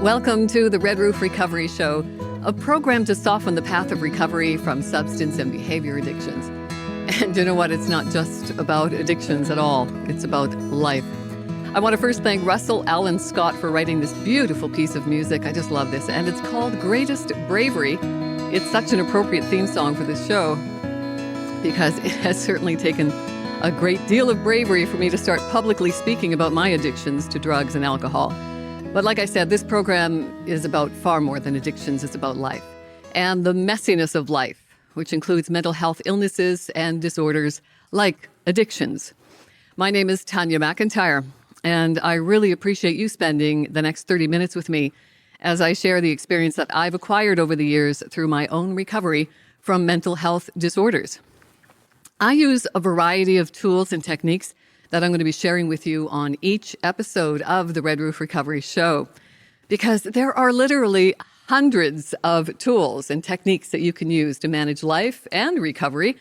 Welcome to the Red Roof Recovery Show, a program to soften the path of recovery from substance and behavior addictions. And you know what? It's not just about addictions at all. It's about life. I want to first thank Russell Allen Scott for writing this beautiful piece of music. I just love this. And it's called Greatest Bravery. It's such an appropriate theme song for this show because it has certainly taken a great deal of bravery for me to start publicly speaking about my addictions to drugs and alcohol. But like I said, this program is about far more than addictions. It's about life and the messiness of life, which includes mental health illnesses and disorders like addictions. My name is Tanya McIntyre, and I really appreciate you spending the next 30 minutes with me as I share the experience that I've acquired over the years through my own recovery from mental health disorders. I use a variety of tools and techniques that I'm going to be sharing with you on each episode of the Red Roof Recovery Show, because there are literally hundreds of tools and techniques that you can use to manage life and recovery.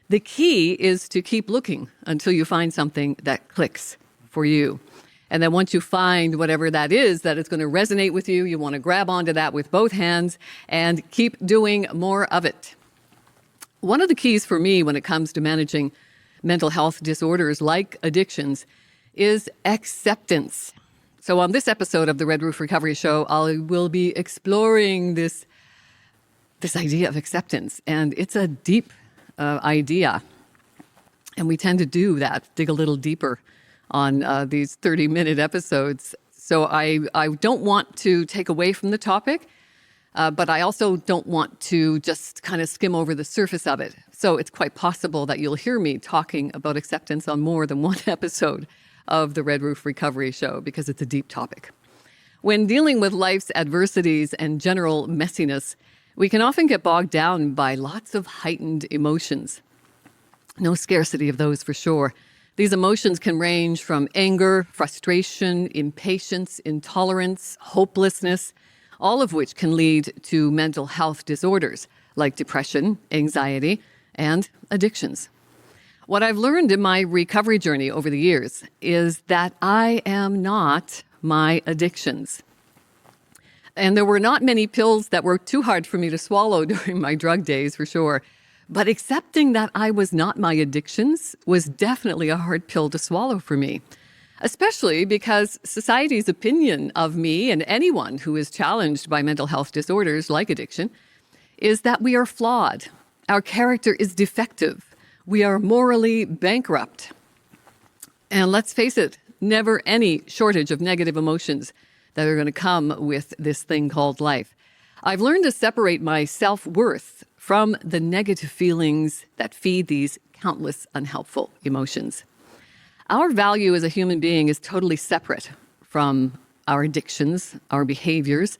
The key is to keep looking until you find something that clicks for you. And then once you find whatever that is that is going to resonate with you, you want to grab onto that with both hands and keep doing more of it. One of the keys for me when it comes to managing mental health disorders like addictions is acceptance. So on this episode of the Red Roof Recovery Show, I will be exploring this idea of acceptance. And it's a deep idea. And we tend to do that, dig a little deeper on these 30-minute episodes. So I don't want to take away from the topic, but I also don't want to just kind of skim over the surface of it. So it's quite possible that you'll hear me talking about acceptance on more than one episode of the Red Roof Recovery Show because it's a deep topic. When dealing with life's adversities and general messiness, we can often get bogged down by lots of heightened emotions. No scarcity of those for sure. These emotions can range from anger, frustration, impatience, intolerance, hopelessness, all of which can lead to mental health disorders like depression, anxiety, and addictions. What I've learned in my recovery journey over the years is that I am not my addictions. And there were not many pills that were too hard for me to swallow during my drug days, for sure. But accepting that I was not my addictions was definitely a hard pill to swallow for me, especially because society's opinion of me and anyone who is challenged by mental health disorders like addiction is that we are flawed. Our character is defective. We are morally bankrupt. And let's face it, never any shortage of negative emotions that are going to come with this thing called life. I've learned to separate my self-worth from the negative feelings that feed these countless unhelpful emotions. Our value as a human being is totally separate from our addictions, our behaviors.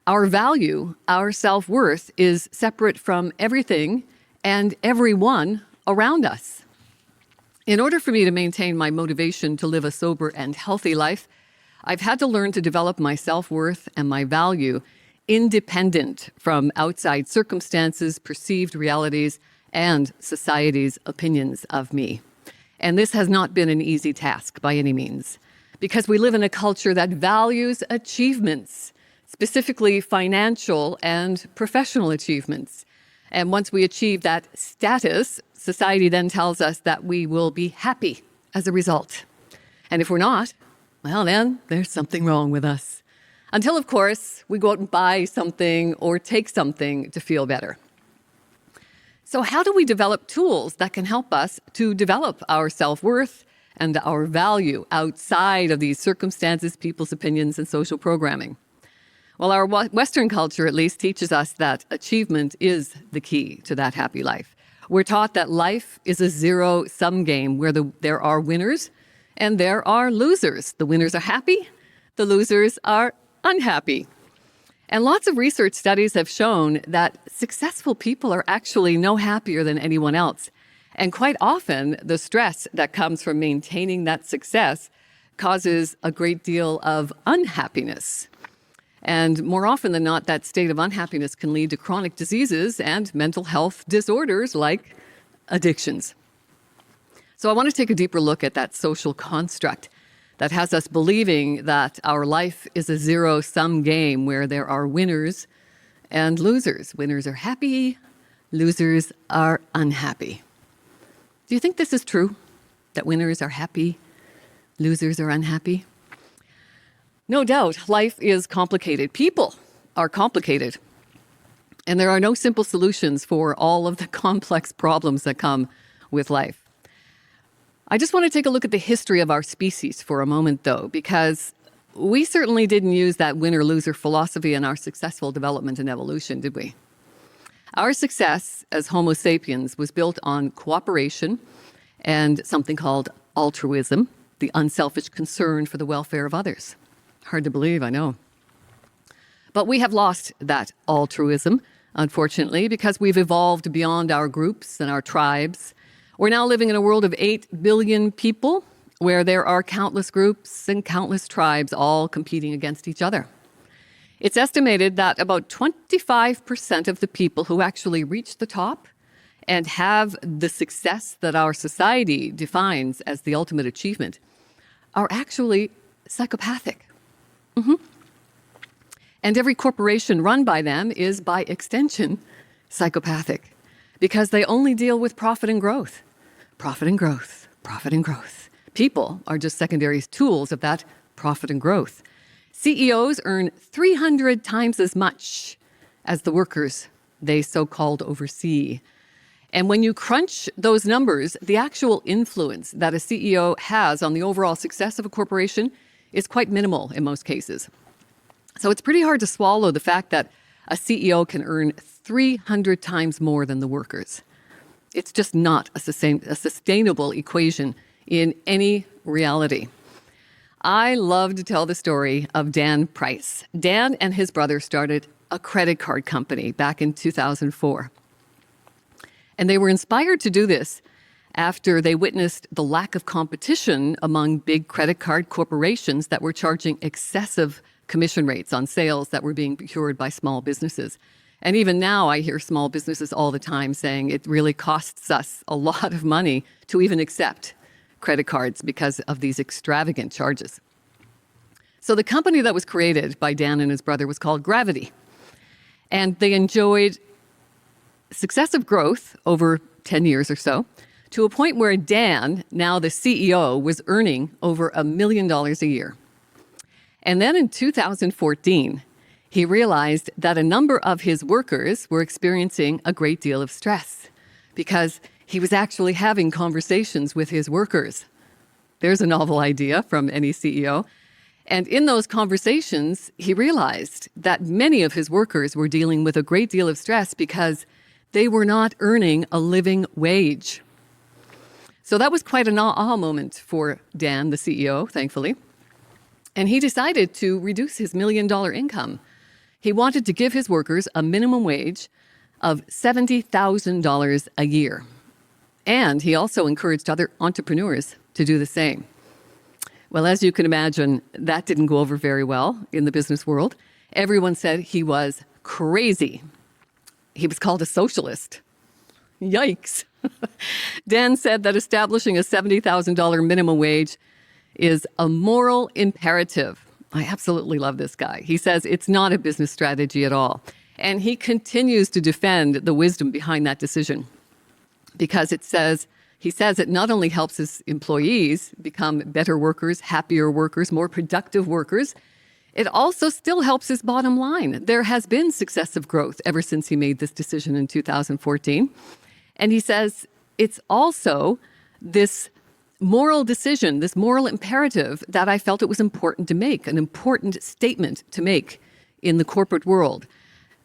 Our value, our self-worth is separate from everything and everyone around us. In order for me to maintain my motivation to live a sober and healthy life, I've had to learn to develop my self-worth and my value independent from outside circumstances, perceived realities, and society's opinions of me. And this has not been an easy task by any means, because we live in a culture that values achievements, specifically financial and professional achievements. And once we achieve that status, society then tells us that we will be happy as a result. And if we're not, well, then there's something wrong with us. Until, of course, we go out and buy something or take something to feel better. So how do we develop tools that can help us to develop our self-worth and our value outside of these circumstances, people's opinions, and social programming? Well, our Western culture at least teaches us that achievement is the key to that happy life. We're taught that life is a zero-sum game where there are winners and there are losers. The winners are happy, the losers are unhappy. And lots of research studies have shown that successful people are actually no happier than anyone else. And quite often, the stress that comes from maintaining that success causes a great deal of unhappiness. And more often than not, that state of unhappiness can lead to chronic diseases and mental health disorders like addictions. So I want to take a deeper look at that social construct that has us believing that our life is a zero-sum game where there are winners and losers. Winners are happy, losers are unhappy. Do you think this is true? That winners are happy, losers are unhappy? No doubt, life is complicated. People are complicated. And there are no simple solutions for all of the complex problems that come with life. I just want to take a look at the history of our species for a moment, though, because we certainly didn't use that winner-loser philosophy in our successful development and evolution, did we? Our success as Homo sapiens was built on cooperation and something called altruism, the unselfish concern for the welfare of others. Hard to believe, I know. But we have lost that altruism, unfortunately, because we've evolved beyond our groups and our tribes. We're now living in a world of 8 billion people where there are countless groups and countless tribes all competing against each other. It's estimated that about 25% of the people who actually reach the top and have the success that our society defines as the ultimate achievement are actually psychopathic. And every corporation run by them is, by extension, psychopathic because they only deal with profit and growth. Profit and growth, profit and growth. People are just secondary tools of that profit and growth. CEOs earn 300 times as much as the workers they so-called oversee. And when you crunch those numbers, the actual influence that a CEO has on the overall success of a corporation is quite minimal in most cases. So it's pretty hard to swallow the fact that a CEO can earn 300 times more than the workers. It's just not a sustainable equation in any reality. I love to tell the story of Dan Price. Dan and his brother started a credit card company back in 2004. And they were inspired to do this after they witnessed the lack of competition among big credit card corporations that were charging excessive commission rates on sales that were being procured by small businesses. And even now, I hear small businesses all the time saying it really costs us a lot of money to even accept credit cards because of these extravagant charges. So the company that was created by Dan and his brother was called Gravity. And they enjoyed successive growth over 10 years or so, to a point where Dan, now the CEO, was earning over $1 million a year. And then in 2014, he realized that a number of his workers were experiencing a great deal of stress because he was actually having conversations with his workers. There's a novel idea from any CEO. And in those conversations, he realized that many of his workers were dealing with a great deal of stress because they were not earning a living wage. So that was quite an aha moment for Dan, the CEO, thankfully. And he decided to reduce his $1 million income. He wanted to give his workers a minimum wage of $70,000 a year. And he also encouraged other entrepreneurs to do the same. Well, as you can imagine, that didn't go over very well in the business world. Everyone said he was crazy. He was called a socialist. Yikes. Dan said that establishing a $70,000 minimum wage is a moral imperative. I absolutely love this guy. He says it's not a business strategy at all. And he continues to defend the wisdom behind that decision because he says it not only helps his employees become better workers, happier workers, more productive workers, it also still helps his bottom line. There has been successive growth ever since he made this decision in 2014. And he says it's also this moral decision, this moral imperative that I felt it was important to make, an important statement to make in the corporate world,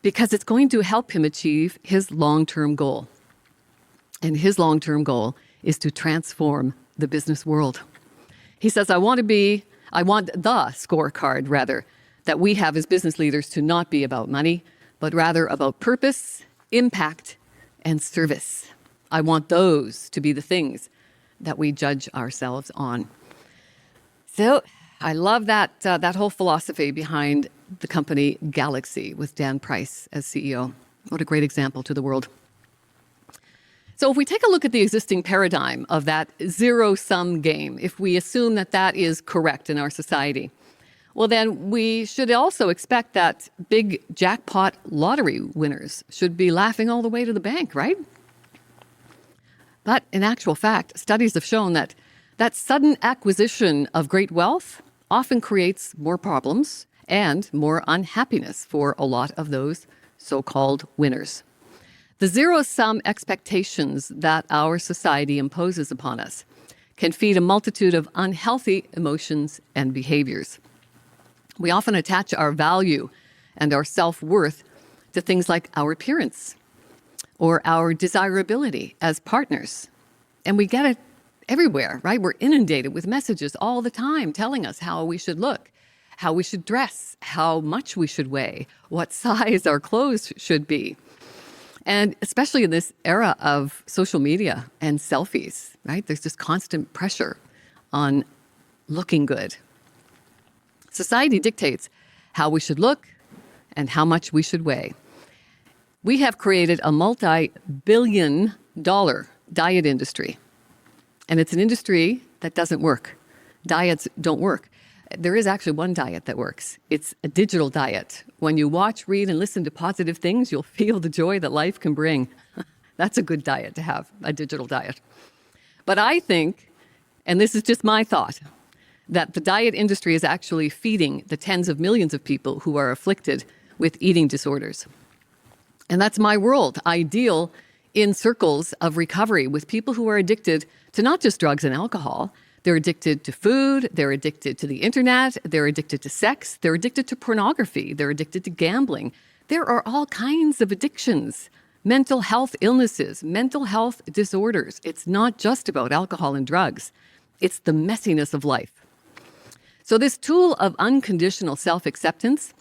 because it's going to help him achieve his long-term goal. And his long-term goal is to transform the business world. He says, I want the scorecard, rather, that we have as business leaders to not be about money, but rather about purpose, impact, and service. I want those to be the things that we judge ourselves on. So I love that whole philosophy behind the company Galaxy with Dan Price as CEO. What a great example to the world. So if we take a look at the existing paradigm of that zero-sum game, if we assume that that is correct in our society, well, then we should also expect that big jackpot lottery winners should be laughing all the way to the bank, right? But in actual fact, studies have shown that that sudden acquisition of great wealth often creates more problems and more unhappiness for a lot of those so-called winners. The zero-sum expectations that our society imposes upon us can feed a multitude of unhealthy emotions and behaviors. We often attach our value and our self-worth to things like our appearance or our desirability as partners. And we get it everywhere, right? We're inundated with messages all the time telling us how we should look, how we should dress, how much we should weigh, what size our clothes should be. And especially in this era of social media and selfies, right? There's just constant pressure on looking good. Society dictates how we should look and how much we should weigh. We have created a multi-billion-dollar diet industry. And it's an industry that doesn't work. Diets don't work. There is actually one diet that works. It's a digital diet. When you watch, read, and listen to positive things, you'll feel the joy that life can bring. That's a good diet to have, a digital diet. But I think, and this is just my thought, that the diet industry is actually feeding the tens of millions of people who are afflicted with eating disorders. And that's my world. I deal in circles of recovery with people who are addicted to not just drugs and alcohol. They're addicted to food, they're addicted to the internet, they're addicted to sex, they're addicted to pornography, they're addicted to gambling. There are all kinds of addictions, mental health illnesses, mental health disorders. It's not just about alcohol and drugs. It's the messiness of life. So this tool of unconditional self-acceptance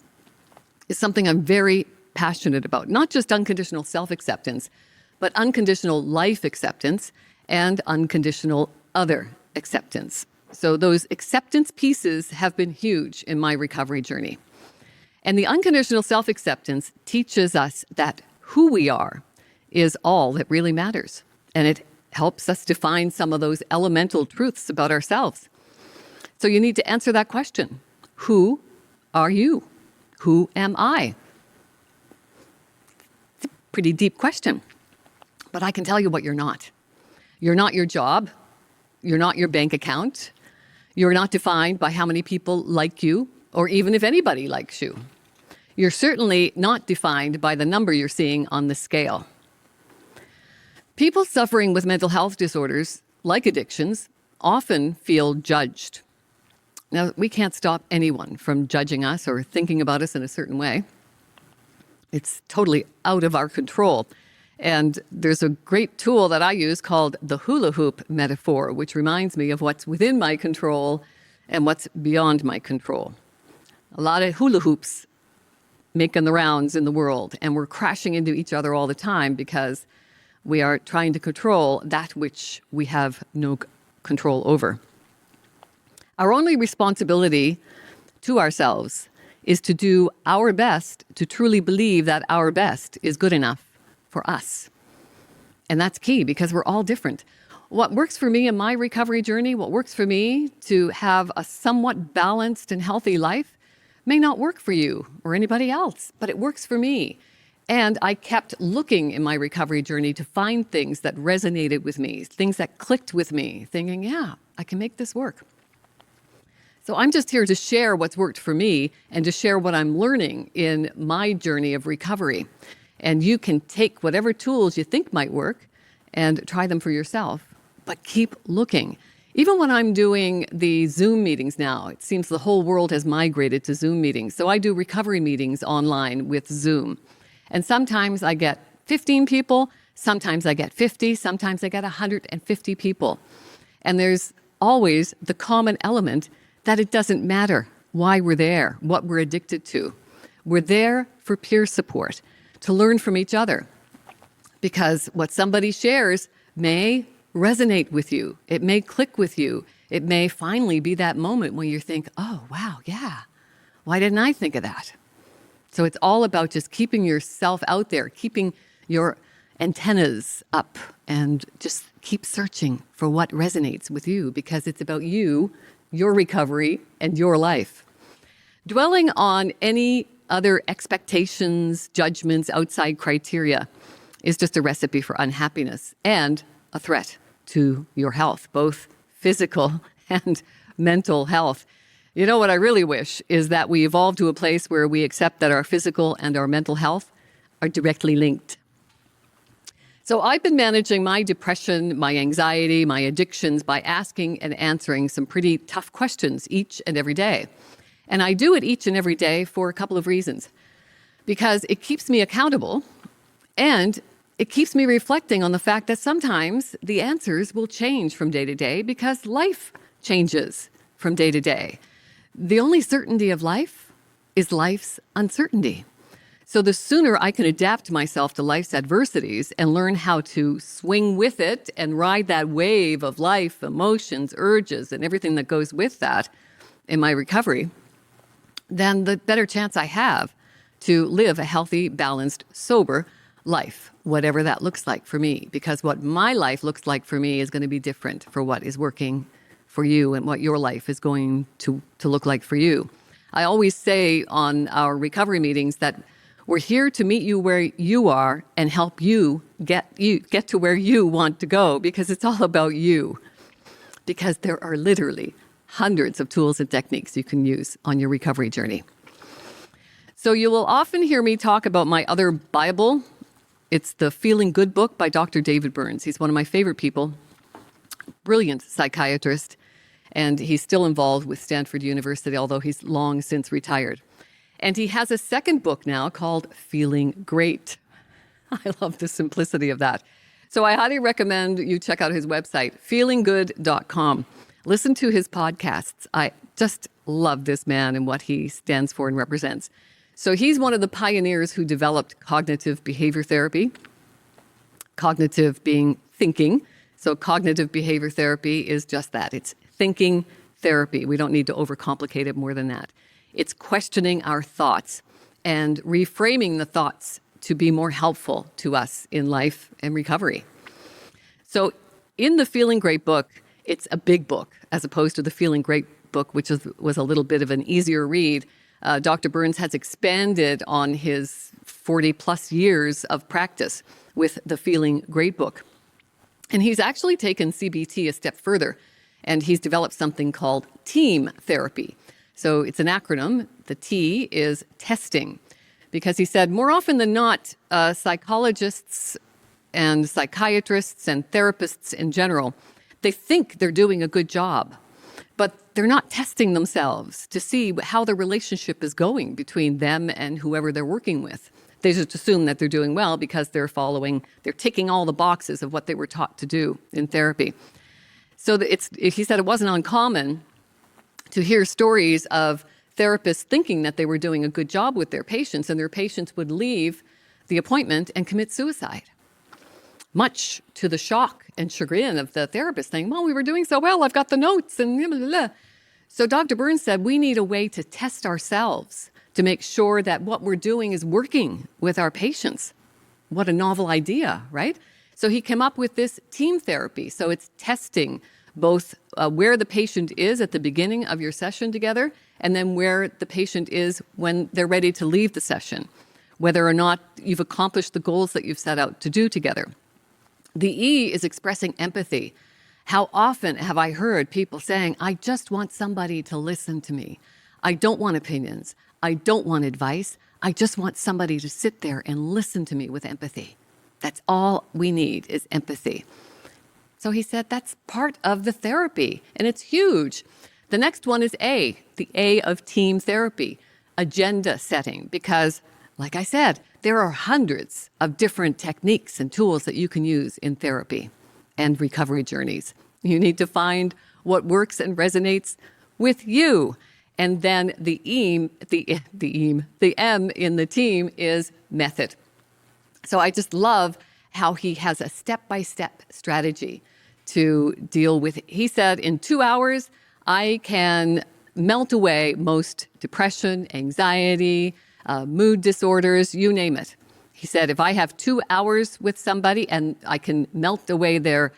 is something I'm very passionate about. Not just unconditional self-acceptance, but unconditional life acceptance and unconditional other acceptance. So those acceptance pieces have been huge in my recovery journey. And the unconditional self-acceptance teaches us that who we are is all that really matters. And it helps us define some of those elemental truths about ourselves. So you need to answer that question. Who are you? Who am I? It's a pretty deep question. But I can tell you what you're not. You're not your job. You're not your bank account. You're not defined by how many people like you, or even if anybody likes you. You're certainly not defined by the number you're seeing on the scale. People suffering with mental health disorders, like addictions, often feel judged. Now, we can't stop anyone from judging us or thinking about us in a certain way. It's totally out of our control. And there's a great tool that I use called the hula hoop metaphor, which reminds me of what's within my control and what's beyond my control. A lot of hula hoops making the rounds in the world, and we're crashing into each other all the time because we are trying to control that which we have no control over. Our only responsibility to ourselves is to do our best to truly believe that our best is good enough for us. And that's key because we're all different. What works for me in my recovery journey, what works for me to have a somewhat balanced and healthy life may not work for you or anybody else, but it works for me. And I kept looking in my recovery journey to find things that resonated with me, things that clicked with me, thinking, yeah, I can make this work. So I'm just here to share what's worked for me and to share what I'm learning in my journey of recovery. And you can take whatever tools you think might work and try them for yourself, but keep looking. Even when I'm doing the Zoom meetings now, it seems the whole world has migrated to Zoom meetings. So I do recovery meetings online with Zoom. And sometimes I get 15 people, sometimes I get 50, sometimes I get 150 people. And there's always the common element that it doesn't matter why we're there, what we're addicted to. We're there for peer support, to learn from each other. Because what somebody shares may resonate with you. It may click with you. It may finally be that moment when you think, oh, wow, yeah, why didn't I think of that? So it's all about just keeping yourself out there, keeping your antennas up and just keep searching for what resonates with you, because it's about you, your recovery, and your life. Dwelling on any other expectations, judgments, outside criteria is just a recipe for unhappiness and a threat to your health, both physical and mental health. You know what I really wish is that we evolve to a place where we accept that our physical and our mental health are directly linked. So I've been managing my depression, my anxiety, my addictions by asking and answering some pretty tough questions each and every day. And I do it each and every day for a couple of reasons. Because it keeps me accountable, and it keeps me reflecting on the fact that sometimes the answers will change from day to day because life changes from day to day. The only certainty of life is life's uncertainty. So the sooner I can adapt myself to life's adversities and learn how to swing with it and ride that wave of life, emotions, urges, and everything that goes with that in my recovery, then the better chance I have to live a healthy, balanced, sober life, whatever that looks like for me. Because what my life looks like for me is going to be different for what is working for you and what your life is going to look like for you. I always say on our recovery meetings that we're here to meet you where you are and help you get to where you want to go, because it's all about you. Because there are literally hundreds of tools and techniques you can use on your recovery journey. So you will often hear me talk about my other Bible. It's the Feeling Good book by Dr. David Burns. He's one of my favorite people, brilliant psychiatrist, and he's still involved with Stanford University, although he's long since retired. And he has a second book now called Feeling Great. I love the simplicity of that. So I highly recommend you check out his website, feelinggood.com. Listen to his podcasts. I just love this man and what he stands for and represents. So he's one of the pioneers who developed cognitive behavior therapy. Cognitive being thinking. So cognitive behavior therapy is just that. It's thinking therapy. We don't need to overcomplicate it more than that. It's questioning our thoughts and reframing the thoughts to be more helpful to us in life and recovery. So in the Feeling Great book, it's a big book as opposed to the Feeling Great book, which was a little bit of an easier read. Dr. Burns has expanded on his 40 plus years of practice with the Feeling Great book. And he's actually taken CBT a step further, and he's developed something called team therapy. So it's an acronym. The T is testing, because he said more often than not, psychologists and psychiatrists and therapists in general, they think they're doing a good job, but they're not testing themselves to see how the relationship is going between them and whoever they're working with. They just assume that they're doing well because they're ticking all the boxes of what they were taught to do in therapy. So he said it wasn't uncommon to hear stories of therapists thinking that they were doing a good job with their patients, and their patients would leave the appointment and commit suicide, much to the shock and chagrin of the therapist, saying, well, we were doing so well, I've got the notes, and blah, blah, blah. So Dr. Burns said we need a way to test ourselves to make sure that what we're doing is working with our patients. What a novel idea, right? So he came up with this team therapy. So it's testing both where the patient is at the beginning of your session together, and then where the patient is when they're ready to leave the session, whether or not you've accomplished the goals that you've set out to do together. The E is expressing empathy. How often have I heard people saying, I just want somebody to listen to me. I don't want opinions. I don't want advice. I just want somebody to sit there and listen to me with empathy. That's all we need is empathy. So he said that's part of the therapy, and it's huge. The next one is A, the A of team therapy, agenda setting, because, like I said, there are hundreds of different techniques and tools that you can use in therapy and recovery journeys. You need to find what works and resonates with you. And then the M in the team is method. So I just love how he has a step-by-step strategy to deal with it. He said, in 2 hours, I can melt away most depression, anxiety, mood disorders, you name it. He said, if I have 2 hours with somebody and I can melt away their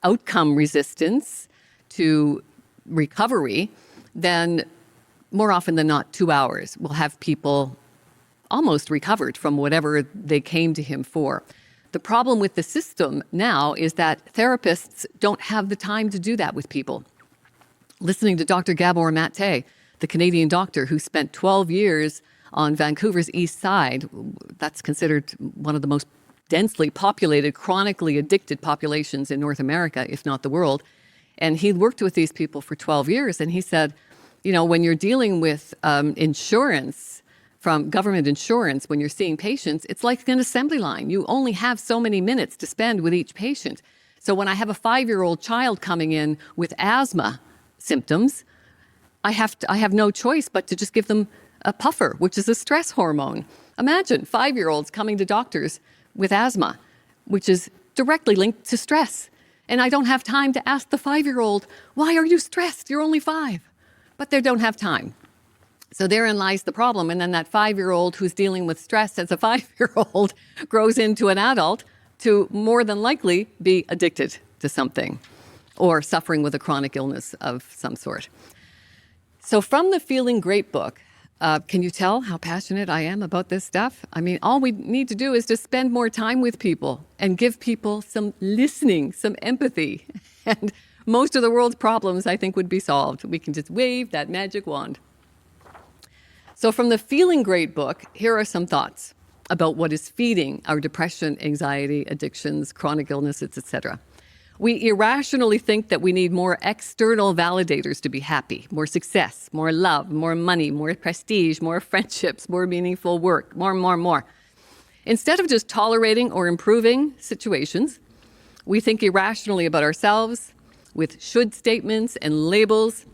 outcome resistance to recovery, then more often than not, 2 hours will have people almost recovered from whatever they came to him for. The problem with the system now is that therapists don't have the time to do that with people. Listening to Dr. Gabor Mate, the Canadian doctor who spent 12 years on Vancouver's east side, that's considered one of the most densely populated, chronically addicted populations in North America, if not the world. And he worked with these people for 12 years. And he said, you know, when you're dealing with insurance, from government insurance, when you're seeing patients, it's like an assembly line. You only have so many minutes to spend with each patient. So when I have a 5-year-old child coming in with asthma symptoms, I have no choice but to just give them a puffer, which is a stress hormone. Imagine 5-year-olds coming to doctors with asthma, which is directly linked to stress. And I don't have time to ask the 5-year-old, why are you stressed? You're only 5. But they don't have time. So therein lies the problem. And then that 5-year-old who's dealing with stress as a 5-year-old grows into an adult to more than likely be addicted to something or suffering with a chronic illness of some sort. So from the Feeling Great book, can you tell how passionate I am about this stuff? I mean, all we need to do is just spend more time with people and give people some listening, some empathy. And most of the world's problems, I think, would be solved. We can just wave that magic wand. So from the Feeling Great book, here are some thoughts about what is feeding our depression, anxiety, addictions, chronic illnesses, etc. We irrationally think that we need more external validators to be happy, more success, more love, more money, more prestige, more friendships, more meaningful work, more. Instead of just tolerating or improving situations, we think irrationally about ourselves with should statements and labels,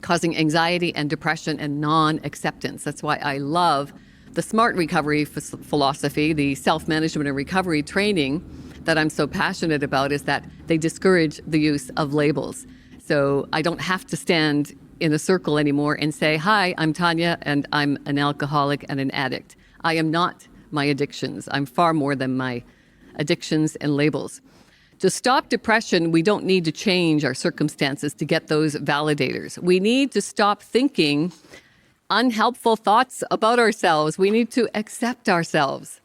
causing anxiety and depression and non-acceptance. That's why I love the SMART recovery philosophy, the self-management and recovery training that I'm so passionate about, is that they discourage the use of labels. So I don't have to stand in a circle anymore and say, hi, I'm Tanya and I'm an alcoholic and an addict. I am not my addictions. I'm far more than my addictions and labels. To stop depression, we don't need to change our circumstances to get those validators. We need to stop thinking unhelpful thoughts about ourselves. We need to accept ourselves.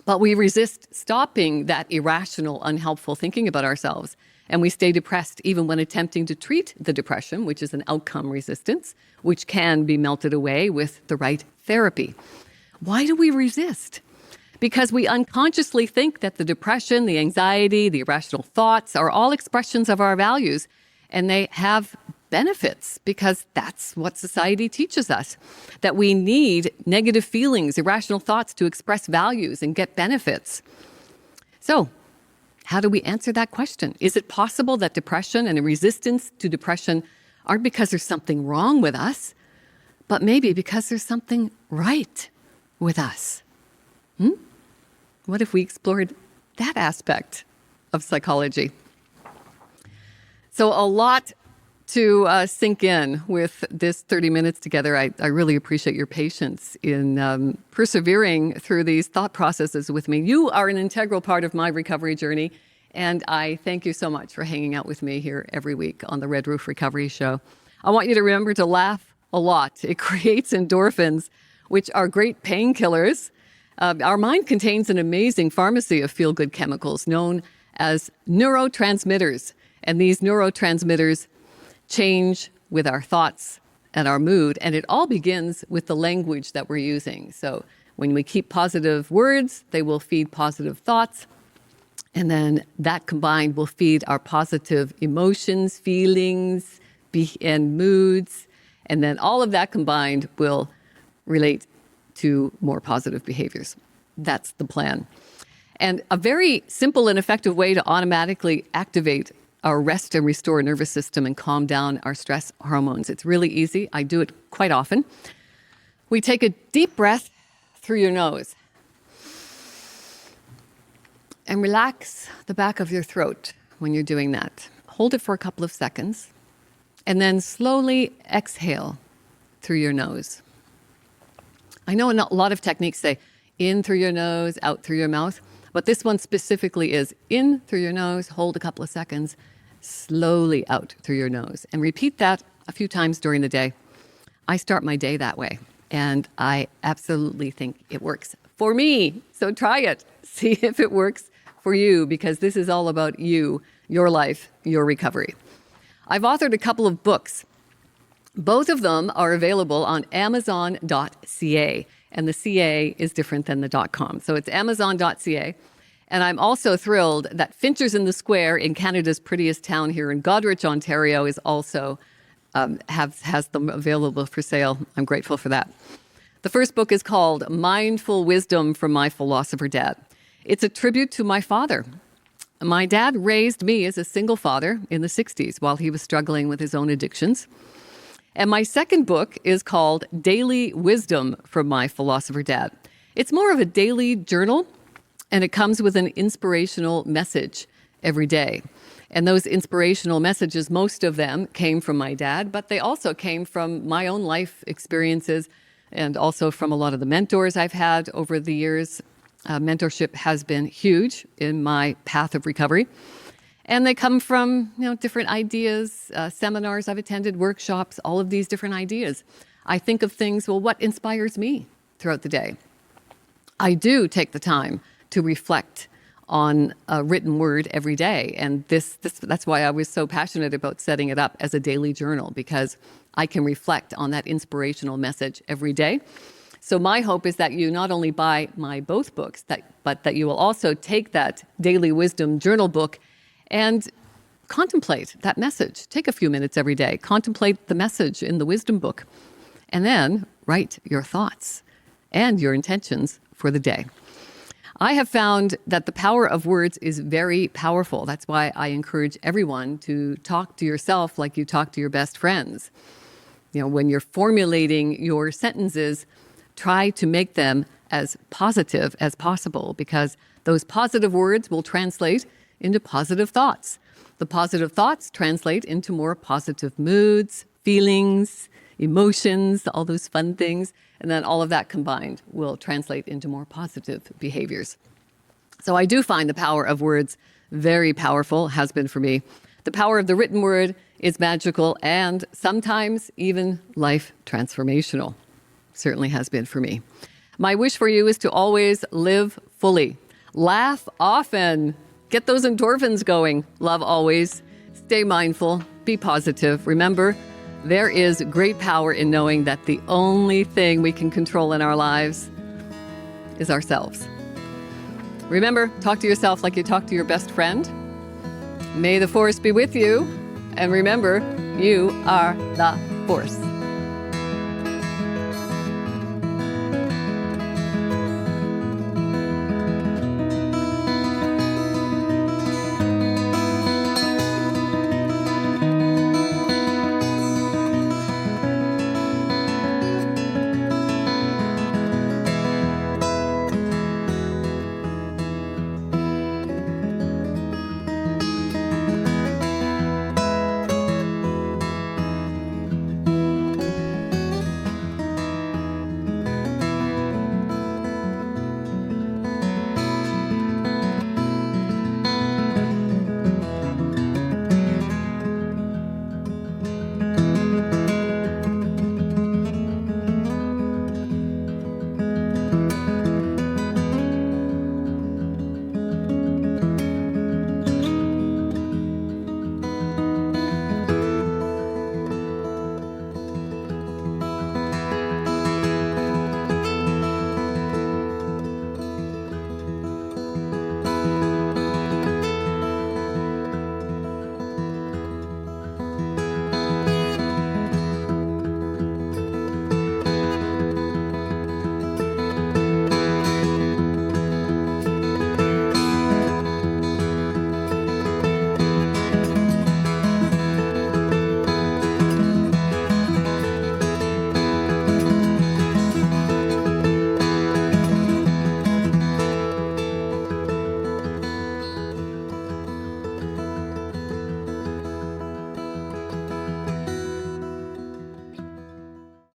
But we resist stopping that irrational, unhelpful thinking about ourselves. And we stay depressed even when attempting to treat the depression, which is an outcome resistance, which can be melted away with the right therapy. Why do we resist? Because we unconsciously think that the depression, the anxiety, the irrational thoughts are all expressions of our values, and they have benefits because that's what society teaches us, that we need negative feelings, irrational thoughts to express values and get benefits. So, how do we answer that question? Is it possible that depression and a resistance to depression aren't because there's something wrong with us, but maybe because there's something right with us? What if we explored that aspect of psychology? So a lot to sink in with this 30 minutes together. I really appreciate your patience in persevering through these thought processes with me. You are an integral part of my recovery journey, and I thank you so much for hanging out with me here every week on the Red Roof Recovery Show. I want you to remember to laugh a lot. It creates endorphins, which are great painkillers. Our mind contains an amazing pharmacy of feel-good chemicals known as neurotransmitters. And these neurotransmitters change with our thoughts and our mood. And it all begins with the language that we're using. So when we keep positive words, they will feed positive thoughts. And then that combined will feed our positive emotions, feelings, and moods. And then all of that combined will relate to more positive behaviors. That's the plan. And a very simple and effective way to automatically activate our rest and restore nervous system and calm down our stress hormones. It's really easy. I do it quite often. We take a deep breath through your nose and relax the back of your throat when you're doing that. Hold it for a couple of seconds and then slowly exhale through your nose. I know a lot of techniques say In through your nose, out through your mouth. But this one specifically is in through your nose, hold a couple of seconds, slowly out through your nose. And repeat that a few times during the day. I start my day that way, and I absolutely think it works for me. So try it. See if it works for you, because this is all about you, your life, your recovery. I've authored a couple of books. Both of them are available on Amazon.ca, and the CA is different than the .com. So it's Amazon.ca. And I'm also thrilled that Finchers in the Square in Canada's prettiest town here in Goderich, Ontario, is also has them available for sale. I'm grateful for that. The first book is called Mindful Wisdom from My Philosopher Dad. It's a tribute to my father. My dad raised me as a single father in the 60s while he was struggling with his own addictions. And my second book is called Daily Wisdom from My Philosopher Dad. It's more of a daily journal, and it comes with an inspirational message every day. And those inspirational messages, most of them came from my dad, but they also came from my own life experiences and also from a lot of the mentors I've had over the years. Mentorship has been huge in my path of recovery. And they come from, different ideas, seminars I've attended, workshops, all of these different ideas. I think of things, what inspires me throughout the day? I do take the time to reflect on a written word every day. And that's why I was so passionate about setting it up as a daily journal, because I can reflect on that inspirational message every day. So my hope is that you not only buy my both books, but that you will also take that Daily Wisdom journal book and contemplate that message. Take a few minutes every day, contemplate the message in the wisdom book, and then write your thoughts and your intentions for the day. I have found that the power of words is very powerful. That's why I encourage everyone to talk to yourself like you talk to your best friends. When you're formulating your sentences, try to make them as positive as possible, because those positive words will translate into positive thoughts. The positive thoughts translate into more positive moods, feelings, emotions, all those fun things. And then all of that combined will translate into more positive behaviors. So I do find the power of words very powerful, has been for me. The power of the written word is magical and sometimes even life transformational. Certainly has been for me. My wish for you is to always live fully. Laugh often. Get those endorphins going. Love always. Stay mindful. Be positive. Remember, there is great power in knowing that the only thing we can control in our lives is ourselves. Remember, talk to yourself like you talk to your best friend. May the force be with you. And remember, you are the force.